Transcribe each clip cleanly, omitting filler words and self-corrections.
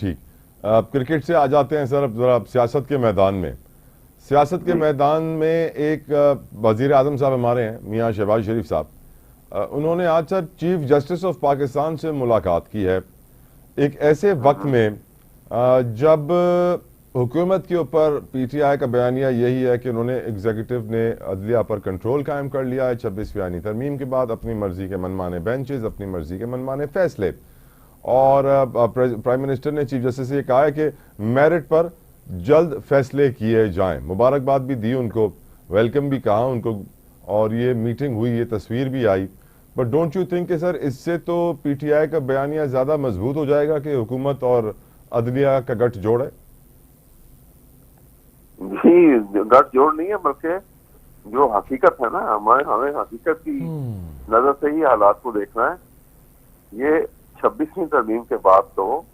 ठीक। क्रिकेट से आ जाते हैं सर, अब जरा सियासत के मैदान में। सियासत के मैदान में एक वजीर आजम साहब हमारे हैं, मियाँ शहबाज शरीफ साहब, उन्होंने आज sir chief justice of Pakistan से मुलाकात की है एक ऐसे वक्त में जब हुकूमत के ऊपर पीटीआई का बयानिया यही है कि उन्होंने एग्जीक्यूटिव ने अदलिया पर कंट्रोल कायम कर लिया है 26वीं आईनी तरमीम के बाद, अपनी मर्जी के मनमाने बेंचेस, अपनी मर्जी के मनमाने फैसले। और प्राइम मिनिस्टर ने चीफ जस्टिस से ये कहा है कि मेरिट पर जल्द फैसले किए जाएं। मुबारकबाद भी दी उनको, वेलकम भी कहा उनको, और ये मीटिंग हुई, ये तस्वीर भी आई। बट डोंट यू थिंक कि सर इससे तो पीटीआई का बयानिया ज्यादा मजबूत हो जाएगा कि हुकूमत और अदलिया का गठजोड़ है? जी, गठजोड़ नहीं है, बल्कि जो हकीकत है ना, हमें हकीकत की नजर से ही हालात को देखना है। ये 26वीं तरमीम के बाद तो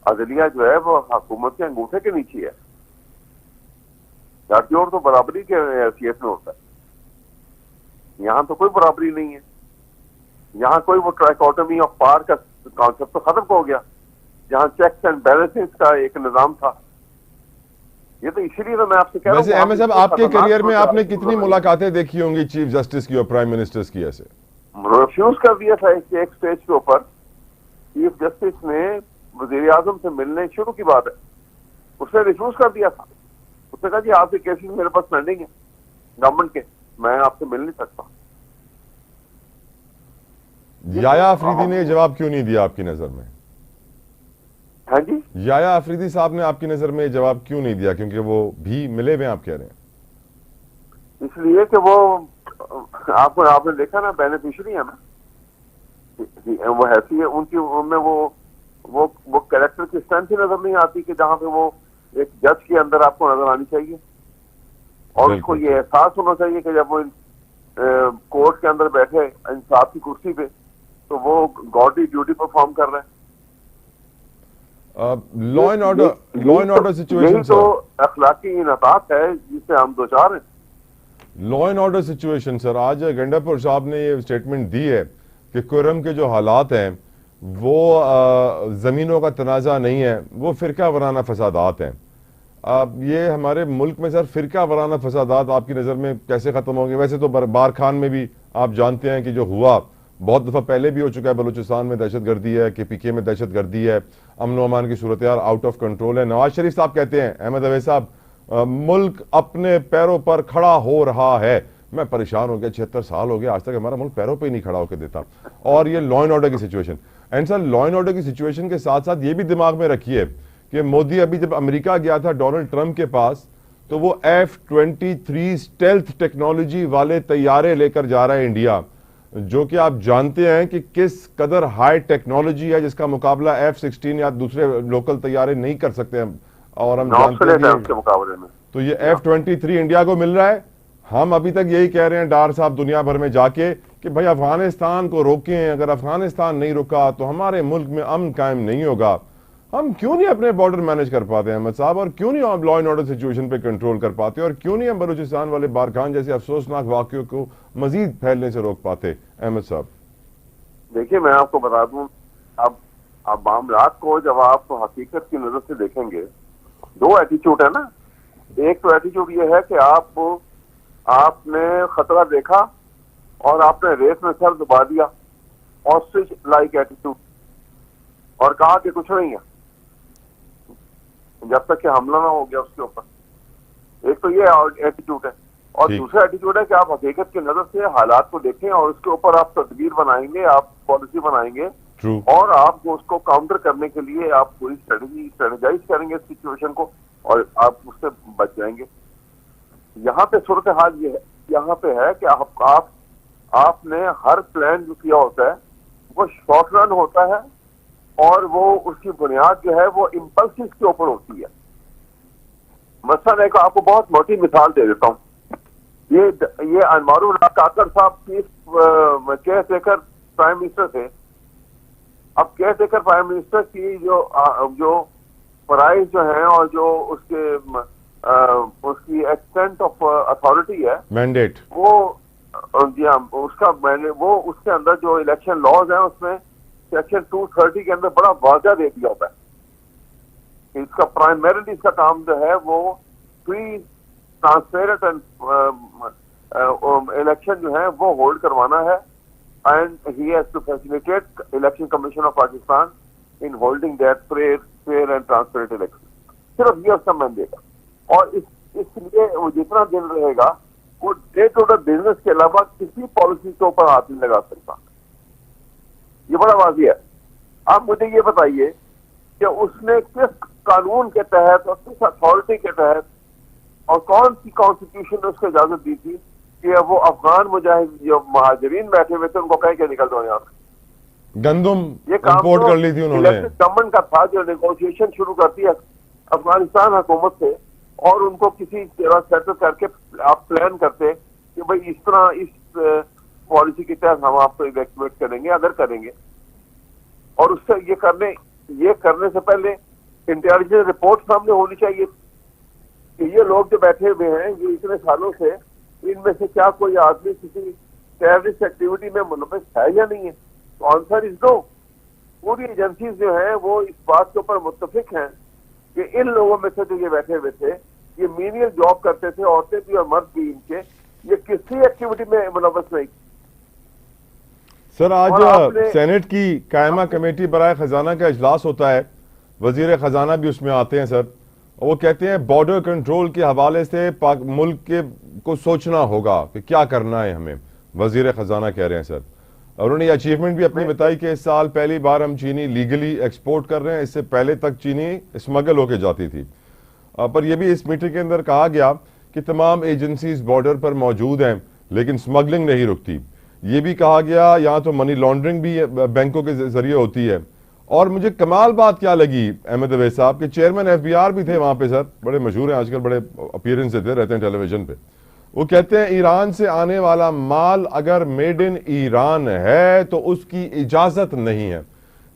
अदलिया जो है वो हुकूमत के अंगूठे के नीचे है। गठजोड़ तो बराबरी के हैसियत में होता है, यहाँ तो कोई बराबरी नहीं है। यहाँ कोई वो ट्राइकोटमी ऑफ पावर का कॉन्सेप्ट तो खत्म हो गया, जहाँ चेक्स एंड बैलेंसेस का एक निजाम था। ये तो इसीलिए तो मैं आपसे कह रहा हूं। वैसे अहमद साहब, आपके करियर में आपने कितनी मुलाकातें देखी होंगी चीफ जस्टिस की और प्राइम मिनिस्टर्स की? ऐसे रिफ्यूज कर दिया था एक स्टेज के ऊपर। चीफ जस्टिस ने वजीर आजम से मिलने, शुरू की बात है, उसने रिफ्यूज कर दिया था। उसने कहा जी आपके केसेस मेरे पास पेंडिंग है गवर्नमेंट के, मैं आपसे मिल नहीं सकता। याया अफरीदी ने जवाब क्यों नहीं दिया आपकी नजर में? हाँ जी, याया अफरीदी साहब ने आपकी नजर में जवाब क्यों नहीं दिया? क्योंकि वो भी मिले हुए, आप कह रहे हैं। इसलिए कि वो आपने देखा ना, बेनिफिशियरी है ना, वो हैसी है उनकी, उनमें वो कैरेक्टर की स्ट्रेंथ ही नजर नहीं आती कि जहां पे वो एक जज के अंदर आपको नजर आनी चाहिए। और उसको ये एहसास होना चाहिए कि जब वो कोर्ट के अंदर बैठे इंसाफ की कुर्सी पे, तो वो गॉडली ड्यूटी परफॉर्म कर रहे हैं। लॉ एंड ऑर्डर सिचुएशन तो अखलाकी इनतात है जिससे हम दो चार हैं। Law and order situation sir, आज गंडापुर साहब ने ये स्टेटमेंट दी है कि कुरम के जो हालात हैं वो जमीनों का तनाजा नहीं है, वो फिरका वराना फसादात हैं। ये हमारे मुल्क में सर फिरका वराना फसादात आपकी नज़र में कैसे ख़त्म होंगे? वैसे तो बार खान में भी आप जानते हैं कि जो हुआ बहुत दफ़ा पहले भी हो चुका है, बलूचिस्तान में दहशत गर्दी है, KPK में दहशत गर्दी है, अमन व अमान की सूरत हाल आउट ऑफ कंट्रोल है। नवाज शरीफ साहब कहते हैं, अहमद अवैस साहब, मुल्क अपने पैरों पर खड़ा हो रहा है। मैं परेशान हो गया, 76 साल हो गया, आज तक हमारा मुल्क पैरों पे ही नहीं खड़ा होकर देता। और ये लॉ एंड ऑर्डर की situation, and sir law and order की सिचुएशन के साथ साथ ये भी दिमाग में रखिए कि मोदी अभी जब अमेरिका गया था डोनाल्ड ट्रंप के पास, तो वो F-23 स्टेल्थ टेक्नोलॉजी वाले तैयारे लेकर जा रहा है इंडिया, जो कि आप जानते हैं कि किस कदर हाई टेक्नोलॉजी है, जिसका मुकाबला F-16 या दूसरे लोकल तैयारे नहीं कर सकते हैं। और हम जानते हैं उसके मुकाबले में तो ये F-23 इंडिया को मिल रहा है। हम अभी तक यही कह रहे हैं डार साहब दुनिया भर में जाके कि भाई अफगानिस्तान को रोकें, अगर अफगानिस्तान नहीं रुका तो हमारे मुल्क में अमन कायम नहीं होगा। हम क्यों नहीं अपने बॉर्डर मैनेज कर पाते हैं अहमद साहब, और क्यों नहीं हम लॉ एंड ऑर्डर सिचुएशन पे कंट्रोल कर पाते, और क्यों नहीं हम बलूचिस्तान वाले बारखान जैसे अफसोसनाक वाकयों को मजीद फैलने से रोक पाते? अहमद साहब देखिए, मैं आपको बता दूं, अब मामलात को जब आप हकीकत की नजर से देखेंगे, दो एटीट्यूड है ना। एक तो एटीट्यूड ये है कि आपने खतरा देखा और आपने रेस में सर दबा दिया, ऑस्ट्रिच लाइक एटीट्यूड, और कहा कि कुछ नहीं है जब तक कि हमला ना हो गया उसके ऊपर। एक तो ये एटीट्यूड है, और दूसरा एटीट्यूड है कि आप हकीकत की नजर से हालात को देखें और उसके ऊपर आप तदबीर बनाएंगे, आप पॉलिसी बनाएंगे, और आप उसको काउंटर करने के लिए आप पूरी स्ट्रेटेजाइज करेंगे सिचुएशन को, और आप उससे बच जाएंगे। यहाँ पे सूरत हाल ये है, यहाँ पे है कि आपने हर प्लान जो किया होता है वो शॉर्ट रन होता है, और वो उसकी बुनियाद जो है वो इम्पल्सिस के ऊपर होती है। मसलन एक आपको बहुत मोटी मिसाल दे देता हूँ। ये अनवारुल्लाह काकर साहब chief care taker prime minister थे। अब केयर टेकर प्राइम मिनिस्टर की जो प्राइस जो है और जो उसकी एक्सटेंट ऑफ अथॉरिटी है, मैंडेट, वो जी हाँ, वो उसके अंदर जो इलेक्शन लॉज है उसमें सेक्शन 230 के अंदर बड़ा वाज़ा दे दिया होता है इसका प्राइमरीली इसका काम जो है वो फ्री ट्रांसपेरेंट एंड इलेक्शन जो है वो होल्ड करवाना है, and he has to facilitate election commission of Pakistan in holding that fair and transparent election. सिर्फ ये उसका मैंडेट है, और इसलिए वो जितना दिन रहेगा वो डे टू डे बिजनेस के अलावा किसी पॉलिसी के ऊपर हाथ नहीं लगा सकता। ये बड़ा वाज़िह है। आप मुझे ये बताइए कि उसने किस कानून के तहत और किस अथॉरिटी के तहत और कौन सी कॉन्स्टिट्यूशन ने उसको इजाजत दी थी कि वो अफगान मुजाहिद जो महाजरीन बैठे हुए थे उनको कह के निकल दो यहाँ से। गंदम ये काम इंपोर्ट कर ली थी उन्होंने। गवर्नमेंट का था जो नेगोशिएशन शुरू करती है अफगानिस्तान हुकूमत से, और उनको किसी तरह सेटल करके आप प्लान करते कि भाई इस तरह इस पॉलिसी के तहत हम आपको इवैक्यूएट करेंगे अगर करेंगे, और उससे ये करने से पहले इंटेलिजेंस रिपोर्ट सामने होनी चाहिए कि ये लोग जो बैठे हुए हैं ये इतने सालों से इनमें से क्या कोई आदमी किसी टेररिस्ट एक्टिविटी में मुलविस है या नहीं है। तो आंसर इज नो। पूरी एजेंसीज जो है वो इस बात के ऊपर मुत्तफिक हैं कि इन लोगों में से जो ये बैठे हुए थे ये मीनियल जॉब करते थे, औरतें भी और मर्द भी इनके, ये किसी एक्टिविटी में मुलविस नहीं। सर आज सेनेट की कायमा कमेटी बराए खजाना का इजलास होता है, वजीर खजाना भी उसमें आते हैं सर, और वो कहते हैं बॉर्डर कंट्रोल के हवाले से मुल्क के को सोचना होगा कि क्या करना है हमें, वजीर खजाना कह रहे हैं सर। और उन्होंने ये अचीवमेंट भी अपनी बताई कि इस साल पहली बार हम चीनी लीगली एक्सपोर्ट कर रहे हैं, इससे पहले तक चीनी स्मगल होके जाती थी। पर यह भी इस मीटिंग के अंदर कहा गया कि तमाम एजेंसीज बॉर्डर पर मौजूद हैं लेकिन स्मगलिंग नहीं रुकती। ये भी कहा गया यहाँ तो मनी लॉन्ड्रिंग भी बैंकों के जरिए होती है। और मुझे कमाल बात क्या लगी अहमद अवैस साहब के चेयरमैन FBI भी थे वहां पे सर, बड़े मशहूर हैं आजकल, बड़े अपीयरेंस देते रहते हैं टेलीविजन पे। वो कहते हैं ईरान से आने वाला माल अगर मेड इन ईरान है तो उसकी इजाजत नहीं है।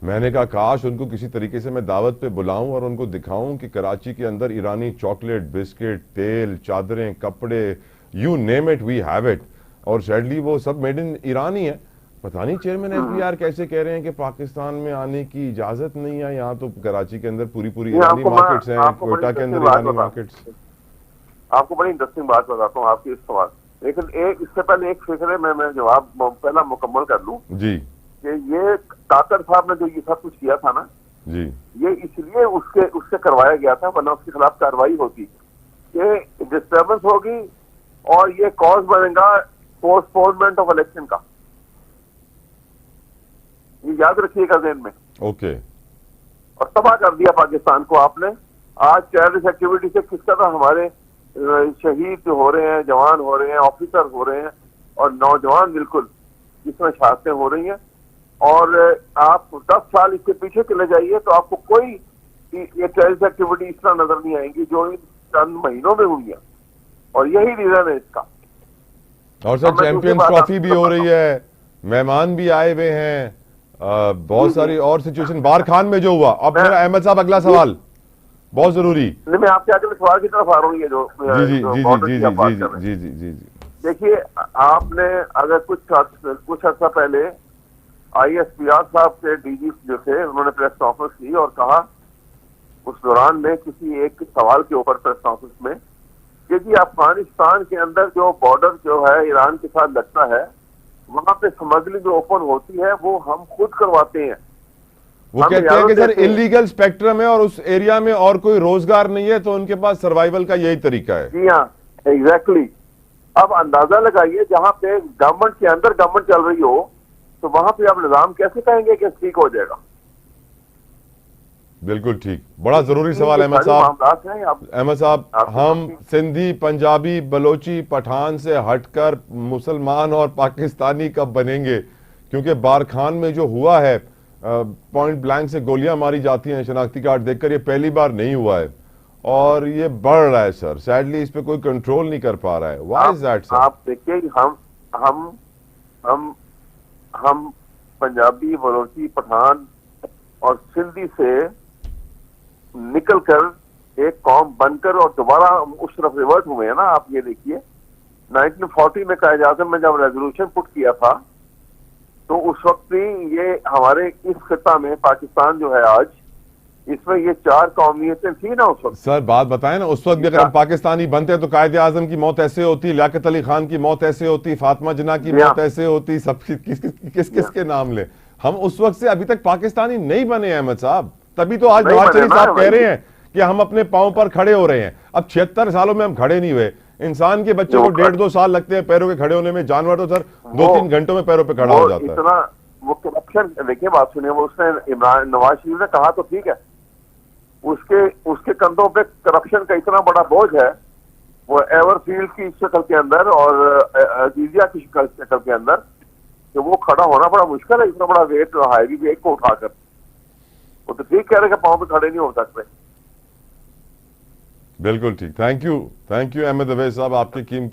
मैंने कहा काश उनको किसी तरीके से मैं दावत पे बुलाऊं और उनको दिखाऊं कि कराची के अंदर ईरानी चॉकलेट, बिस्किट, तेल, चादरें, कपड़े, you name it we have it, और सैडली वो सब मेड इन ईरान ही है। पता नहीं चेयरमैन FBI कैसे कह रहे हैं कि पाकिस्तान में आने की इजाजत नहीं है। यहाँ तो कराची के अंदर पूरी ईरानी मार्केट्स हैं, कोयटा के अंदर ईरानी मार्केट्स। आपको बड़ी इंटरेस्टिंग बात बताता हूँ आपके इस सवाल, लेकिन इससे पहले एक फिक्र है, मैं जवाब पहला मुकम्मल कर लूँ जी। कि ये काकर साहब ने जो ये सब कुछ किया था ना जी, ये इसलिए उससे करवाया गया था, वरना उसके खिलाफ कार्रवाई होती, ये डिस्टर्बेंस होगी और ये कॉज बनेगा पोस्टपोनमेंट ऑफ इलेक्शन का। ये याद रखिएगा ज़हन में। ओके। और तबाह कर दिया पाकिस्तान को आपने। आज टेररिस्ट एक्टिविटी से किस तरह हमारे शहीद हो रहे हैं, जवान हो रहे हैं, ऑफिसर हो रहे हैं, और नौजवान बिल्कुल जिसमें शहादतें हो रही हैं। और आप 10 साल इसके पीछे चले जाइए तो आपको कोई ये टेररिस्ट एक्टिविटी इस तरह नजर नहीं आएंगी जो इन चंद महीनों में हुई है, और यही रीजन है इसका। और सर चैंपियंस ट्रॉफी भी हो रही है, मेहमान भी आए हुए हैं, बहुत सारी और सिचुएशन। बारखान में जो हुआ, अब मेरा अहमद साहब अगला सवाल बहुत जरूरी। मैं आपके आगे सवाल की तरफ आ रहा हूँ। ये जो जी देखिए, आपने अगर कुछ अर्सा पहले ISPR साहब के DG जो थे उन्होंने प्रेस कॉन्फ्रेंस की और कहा उस दौरान में किसी एक सवाल के ऊपर प्रेस कॉन्फ्रेंस में कि जी अफगानिस्तान के अंदर जो बॉर्डर जो है ईरान के साथ लगता है वहां पे स्मगलिंग जो ओपन होती है वो हम खुद करवाते हैं। वो कहते हैं कि सर इलीगल स्पेक्ट्रम है और उस एरिया में और कोई रोजगार नहीं है तो उनके पास सर्वाइवल का यही तरीका है। जी हाँ, एग्जैक्टली। अब अंदाजा लगाइए जहां पे गवर्नमेंट के अंदर गवर्नमेंट चल रही हो तो वहां पे आप निजाम कैसे कहेंगे कि ठीक हो जाएगा। बिल्कुल ठीक, बड़ा जरूरी सवाल अहमद साहब। अहमद साहब, हम सिंधी, पंजाबी, बलोची, पठान से हटकर मुसलमान और पाकिस्तानी कब बनेंगे? क्योंकि बारखान में जो हुआ है, पॉइंट ब्लैंक से गोलियां मारी जाती हैं शनाख्ती कार्ड देखकर, ये पहली बार नहीं हुआ है और ये बढ़ रहा है सर। सैडली इस पे कोई कंट्रोल नहीं कर पा रहा है। Why is that sir? आप देखिए, हम पंजाबी, बलोची, पठान और सिंधी से निकलकर एक कौम बनकर और दोबारा उस तरफ रिवर्ट हुए हैं ना। आप ये देखिए, 1940 में कायद आज़म में जब रेजोल्यूशन पुट किया था तो उस वक्त भी ये हमारे इस खिता में पाकिस्तान जो है आज, इसमें ये 4 कौमियतें थी ना उस वक्त। सर बात बताएं ना, उस वक्त भी अगर हम पाकिस्तानी बनते तो कायदे आजम की मौत ऐसे होती, लियाकत अली खान की मौत ऐसे होती, फातिमा जिन्ना की मौत ऐसे होती, सब किस के नाम ले। हम उस वक्त से अभी तक पाकिस्तानी नहीं बने अहमद साहब, तभी तो आज नवाज शरीफ साहब कह रहे हैं कि हम अपने पांव पर खड़े हो रहे हैं। अब 76 सालों में हम खड़े नहीं हुए। इंसान के बच्चे को 1.5-2 साल लगते हैं पैरों के खड़े होने में, जानवर तो सर 2-3 घंटों में पैरों पे खड़ा हो जाता है। इतना वो करप्शन, देखिए बात सुनिए, वो उसने नवाज शरीफ ने कहा तो ठीक है, उसके कंधों पे करप्शन का इतना बड़ा बोझ है, वो एवरफील्ड की शक्ल के अंदर और अजीजिया की शक्ल के अंदर, कि वो खड़ा होना बड़ा मुश्किल है इतना बड़ा वेट, हैवी वेट को उठाकर। वो तो ठीक कह रहे कि पांव पे खड़े नहीं हो सकते। बिल्कुल ठीक। थैंक यू अहमद अवैस साहब, आपकी कीमती